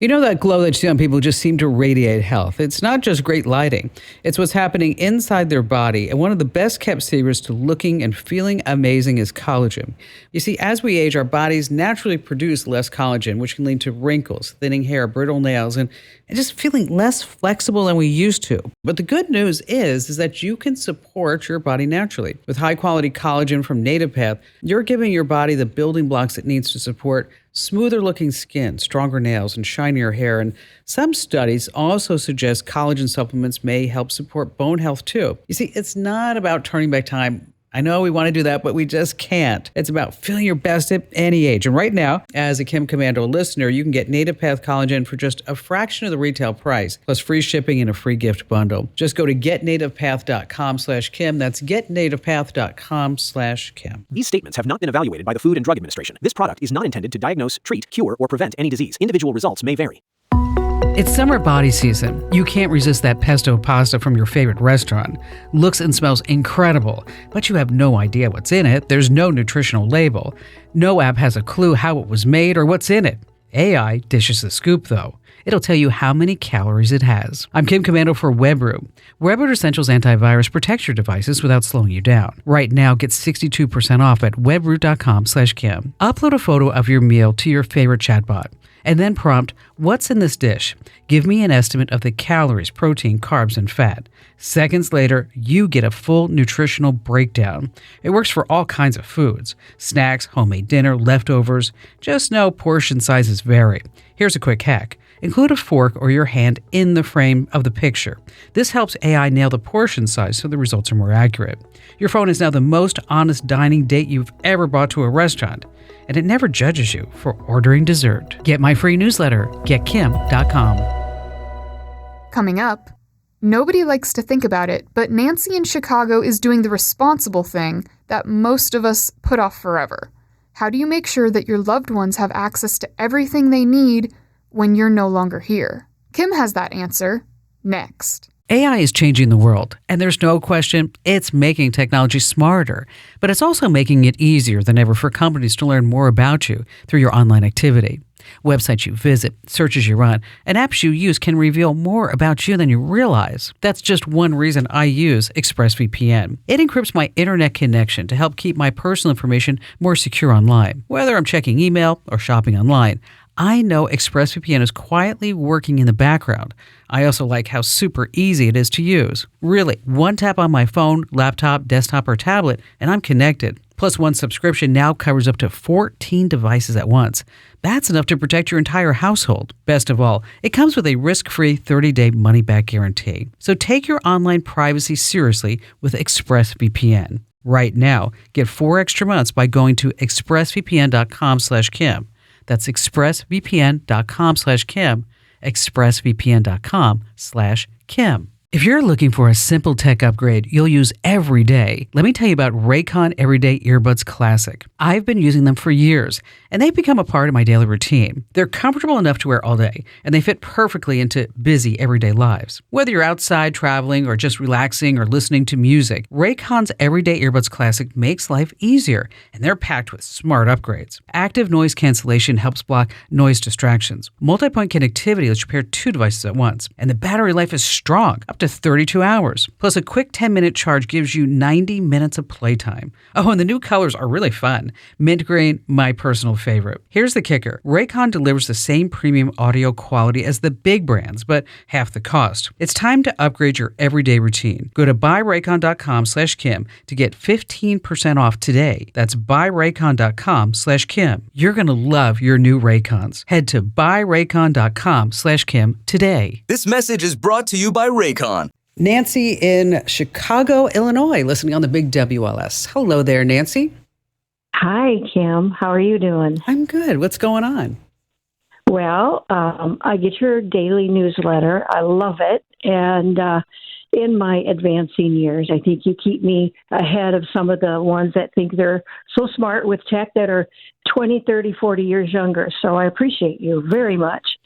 You know that glow that you see on people who just seem to radiate health? It's not just great lighting. It's what's happening inside their body. And one of the best kept secrets to looking and feeling amazing is collagen. You see, as we age, our bodies naturally produce less collagen, which can lead to wrinkles, thinning hair, brittle nails, and just feeling less flexible than we used to. But the good news is that you can support your body naturally. With high quality collagen from Native Path, you're giving your body the building blocks it needs to support smoother looking skin, stronger nails, and shinier hair. And some studies also suggest collagen supplements may help support bone health too. You see, it's not about turning back time. I know we want to do that, but we just can't. It's about feeling your best at any age. And right now, as a Kim Commando listener, you can get Native Path Collagen for just a fraction of the retail price, plus free shipping and a free gift bundle. Just go to getnativepath.com/Kim. That's getnativepath.com/Kim. These statements have not been evaluated by the Food and Drug Administration. This product is not intended to diagnose, treat, cure, or prevent any disease. Individual results may vary. It's summer body season. You can't resist that pesto pasta from your favorite restaurant. Looks and smells incredible, but you have no idea what's in it. There's no nutritional label. No app has a clue how it was made or what's in it. AI dishes the scoop, though. It'll tell you how many calories it has. I'm Kim Commando for WebRoot. WebRoot Essentials Antivirus protects your devices without slowing you down. Right now, get 62% off at webroot.com/Kim. Upload a photo of your meal to your favorite chatbot, and then prompt, "What's in this dish? Give me an estimate of the calories, protein, carbs, and fat." Seconds later, you get a full nutritional breakdown. It works for all kinds of foods: snacks, homemade dinner, leftovers. Just know portion sizes vary. Here's a quick hack. Include a fork or your hand in the frame of the picture. This helps AI nail the portion size so the results are more accurate. Your phone is now the most honest dining date you've ever brought to a restaurant, and it never judges you for ordering dessert. Get my free newsletter, getkim.com. Coming up, nobody likes to think about it, but Nancy in Chicago is doing the responsible thing that most of us put off forever. How do you make sure that your loved ones have access to everything they need when you're no longer here? Kim has that answer next. AI is changing the world, and there's no question it's making technology smarter, but it's also making it easier than ever for companies to learn more about you through your online activity. Websites you visit, searches you run, and apps you use can reveal more about you than you realize. That's just one reason I use ExpressVPN. It encrypts my internet connection to help keep my personal information more secure online. Whether I'm checking email or shopping online, I know ExpressVPN is quietly working in the background. I also like how super easy it is to use. Really, one tap on my phone, laptop, desktop, or tablet, and I'm connected. Plus, one subscription now covers up to 14 devices at once. That's enough to protect your entire household. Best of all, it comes with a risk-free 30-day money-back guarantee. So take your online privacy seriously with ExpressVPN. Right now, get 4 extra months by going to expressvpn.com/Kim. That's expressvpn.com/Kim, expressvpn.com/Kim. If you're looking for a simple tech upgrade you'll use every day, let me tell you about Raycon Everyday Earbuds Classic. I've been using them for years, and they've become a part of my daily routine. They're comfortable enough to wear all day, and they fit perfectly into busy everyday lives. Whether you're outside traveling or just relaxing or listening to music, Raycon's Everyday Earbuds Classic makes life easier, and they're packed with smart upgrades. Active noise cancellation helps block noise distractions. Multi-point connectivity lets you pair 2 devices at once, and the battery life is strong, up to 32 hours. Plus, a quick 10-minute charge gives you 90 minutes of playtime. Oh, and the new colors are really fun. Mint green, my personal favorite. Here's the kicker. Raycon delivers the same premium audio quality as the big brands, but half the cost. It's time to upgrade your everyday routine. Go to buyraycon.com/Kim to get 15% off today. That's buyraycon.com/Kim. You're going to love your new Raycons. Head to buyraycon.com/Kim today. This message is brought to you by Raycon. Nancy in Chicago, Illinois, listening on the big WLS. Hello there, Nancy. Hi, Kim. How are you doing? I'm good. What's going on? Well, I get your daily newsletter. I love it. And in my advancing years, I think you keep me ahead of some of the ones that think they're so smart with tech that are 20, 30, 40 years younger. So I appreciate you very much.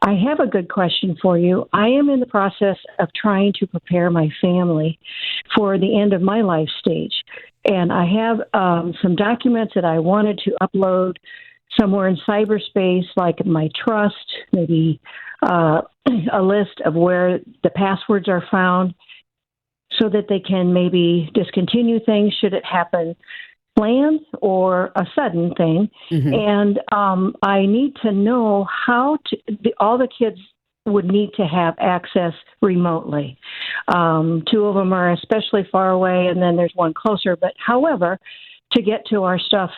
I have a good question for you. I am in the process of trying to prepare my family for the end of my life stage. And I have some documents that I wanted to upload somewhere in cyberspace, like my trust, maybe a list of where the passwords are found so that they can maybe discontinue things should it happen planned or a sudden thing. And I need to know how all the kids would need to have access remotely. Two of them are especially far away, and then there's one closer. But however, to get to our stuff,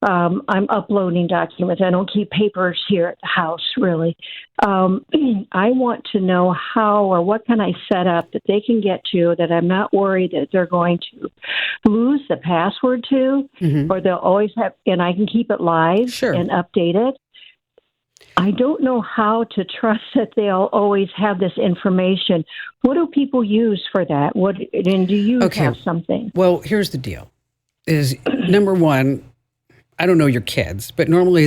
I'm uploading documents. I don't keep papers here at the house, really. I want to know how or what can I set up that they can get to that I'm not worried that they're going to lose the password to, or they'll always have, and I can keep it live and update it. I don't know how to trust that they'll always have this information. What do people use for that? And do you have something? Well, here's the deal. Is number one, I don't know your kids, but normally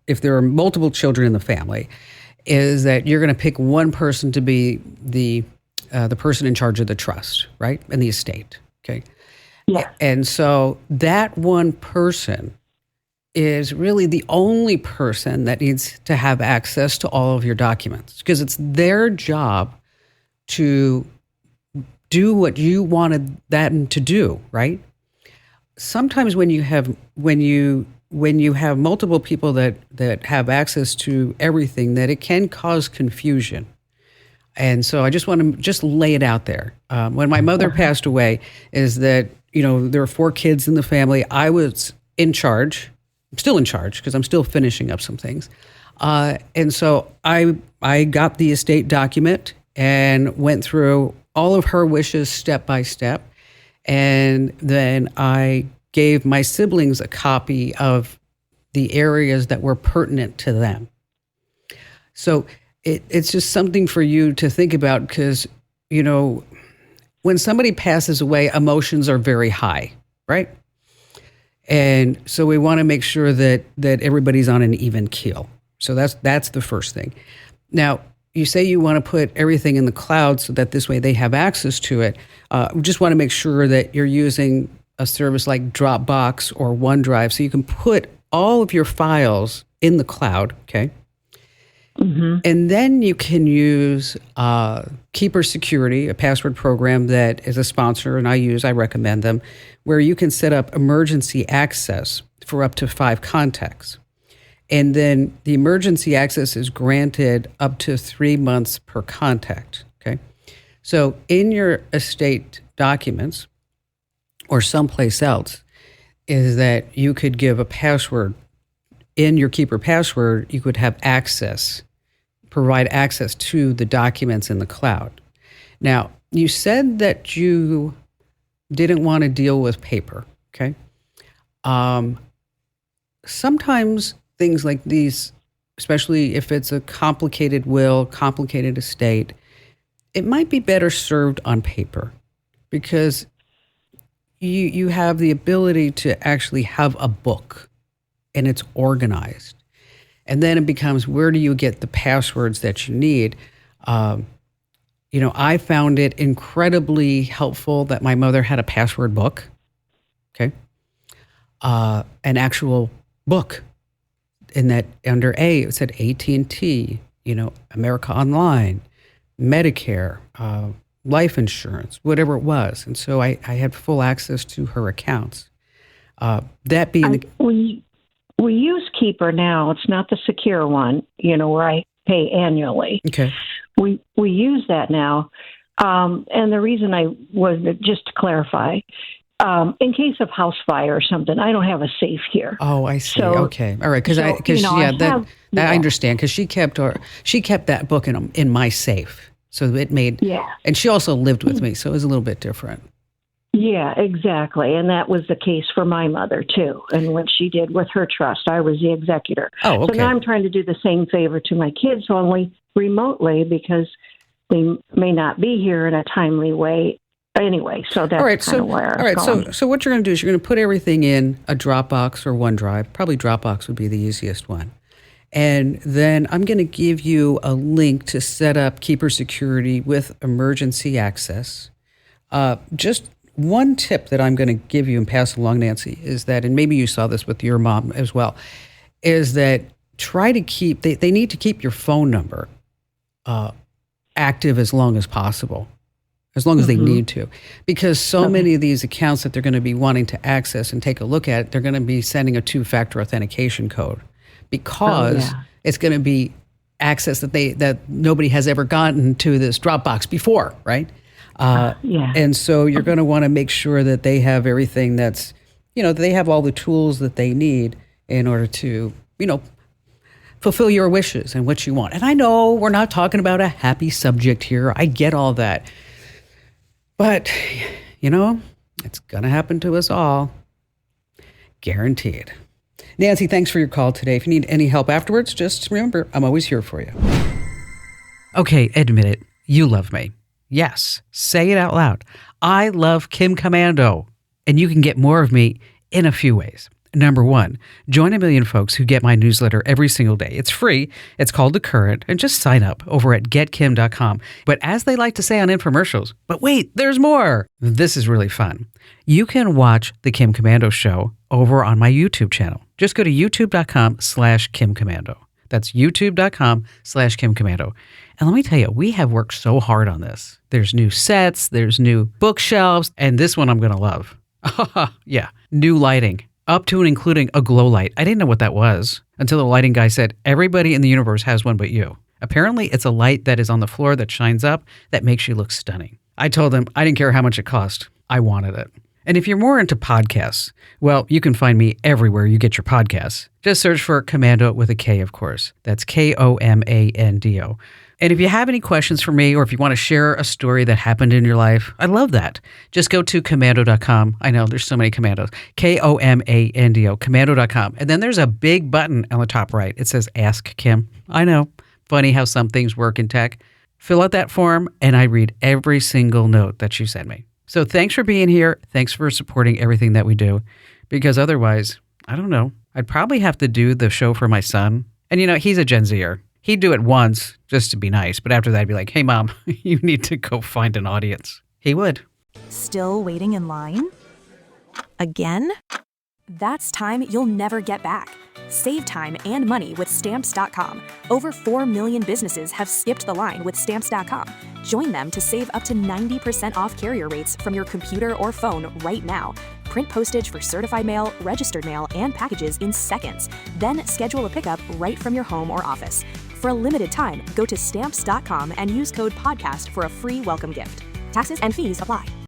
if there are multiple children in the family, is that you're going to pick one person to be the person in charge of the trust, right? And the estate, okay? Yeah. And so that one person is really the only person that needs to have access to all of your documents, because it's their job to do what you wanted them to do, right? Sometimes when you have multiple people that have access to everything, that it can cause confusion. And so I just want to lay it out there. When my mother passed away, is that, there were 4 kids in the family. I was in charge. I'm still in charge because I'm still finishing up some things. And so I got the estate document and went through all of her wishes step by step. And then I gave my siblings a copy of the areas that were pertinent to them. So it's just something for you to think about, because, when somebody passes away, emotions are very high, right? And so we want to make sure that everybody's on an even keel. So that's the first thing. Now, you say you want to put everything in the cloud so that this way they have access to it. We just want to make sure that you're using a service like Dropbox or OneDrive so you can put all of your files in the cloud, okay? And then you can use Keeper Security, a password program that is a sponsor, and I recommend them, where you can set up emergency access for up to 5 contacts. And then the emergency access is granted up to 3 months per contact, okay? So in your estate documents or someplace else is that you could give a password. In your Keeper password, you could have access, provide access to the documents in the cloud. Now, you said that you didn't want to deal with paper, okay? Sometimes things like these, especially if it's a complicated will, complicated estate, it might be better served on paper, because you have the ability to actually have a book and it's organized. And then it becomes, where do you get the passwords that you need? I found it incredibly helpful that my mother had a password book, okay? An actual book. In that, under A, it said AT&T, America Online, Medicare, life insurance, whatever it was. And so I had full access to her accounts. That being we use Keeper now. It's not the secure one, where I pay annually. Okay. We use that now. And the reason I was, just to clarify, in case of house fire or something, I don't have a safe here. Oh, I see. So, okay, all right. Because I understand, because she kept that book in my safe, so it made. Yeah. And she also lived with me, so it was a little bit different. Yeah, exactly, and that was the case for my mother too. And what she did with her trust, I was the executor. Oh, okay. So now I'm trying to do the same favor to my kids, only remotely, because they may not be here in a timely way. Anyway, so that's kind of where I'm going. So what you're going to do is you're going to put everything in a Dropbox or OneDrive. Probably Dropbox would be the easiest one. And then I'm going to give you a link to set up Keeper Security with emergency access. Just one tip that I'm going to give you and pass along, Nancy, is that, and maybe you saw this with your mom as well, is that try to keep, they need to keep your phone number active as long as possible, as long as they need to, because so many of these accounts that they're going to be wanting to access and take a look at, they're going to be sending a 2-factor authentication code because it's going to be access that nobody has ever gotten to this Dropbox before, right? And so you're going to want to make sure that they have everything that's, they have all the tools that they need in order to, fulfill your wishes and what you want. And I know we're not talking about a happy subject here. I get all that. But, it's going to happen to us all. Guaranteed. Nancy, thanks for your call today. If you need any help afterwards, just remember, I'm always here for you. Okay, admit it. You love me. Yes, say it out loud. I love Kim Komando. And you can get more of me in a few ways. Number 1, join a million folks who get my newsletter every single day. It's free. It's called The Current. And just sign up over at getkim.com. But as they like to say on infomercials, but wait, there's more. This is really fun. You can watch The Kim Komando Show over on my YouTube channel. Just go to youtube.com/Kim Komando. That's youtube.com/Kim Komando. And let me tell you, we have worked so hard on this. There's new sets, there's new bookshelves, and this one I'm going to love. Yeah, new lighting. Up to and including a glow light. I didn't know what that was until the lighting guy said, everybody in the universe has one but you. Apparently, it's a light that is on the floor that shines up that makes you look stunning. I told him I didn't care how much it cost. I wanted it. And if you're more into podcasts, well, you can find me everywhere you get your podcasts. Just search for Komando with a K, of course. That's Komando. And if you have any questions for me, or if you want to share a story that happened in your life, I love that. Just go to komando.com. I know there's so many commandos. Komando, komando.com. And then there's a big button on the top right. It says Ask Kim. I know. Funny how some things work in tech. Fill out that form, and I read every single note that you send me. So thanks for being here. Thanks for supporting everything that we do. Because otherwise, I don't know, I'd probably have to do the show for my son. And he's a Gen Zer. He'd do it once just to be nice, but after that, I'd be like, hey, Mom, you need to go find an audience. He would. Still waiting in line? Again? That's time you'll never get back. Save time and money with Stamps.com. Over 4 million businesses have skipped the line with Stamps.com. Join them to save up to 90% off carrier rates from your computer or phone right now. Print postage for certified mail, registered mail, and packages in seconds. Then schedule a pickup right from your home or office. For a limited time, go to Stamps.com and use code PODCAST for a free welcome gift. Taxes and fees apply.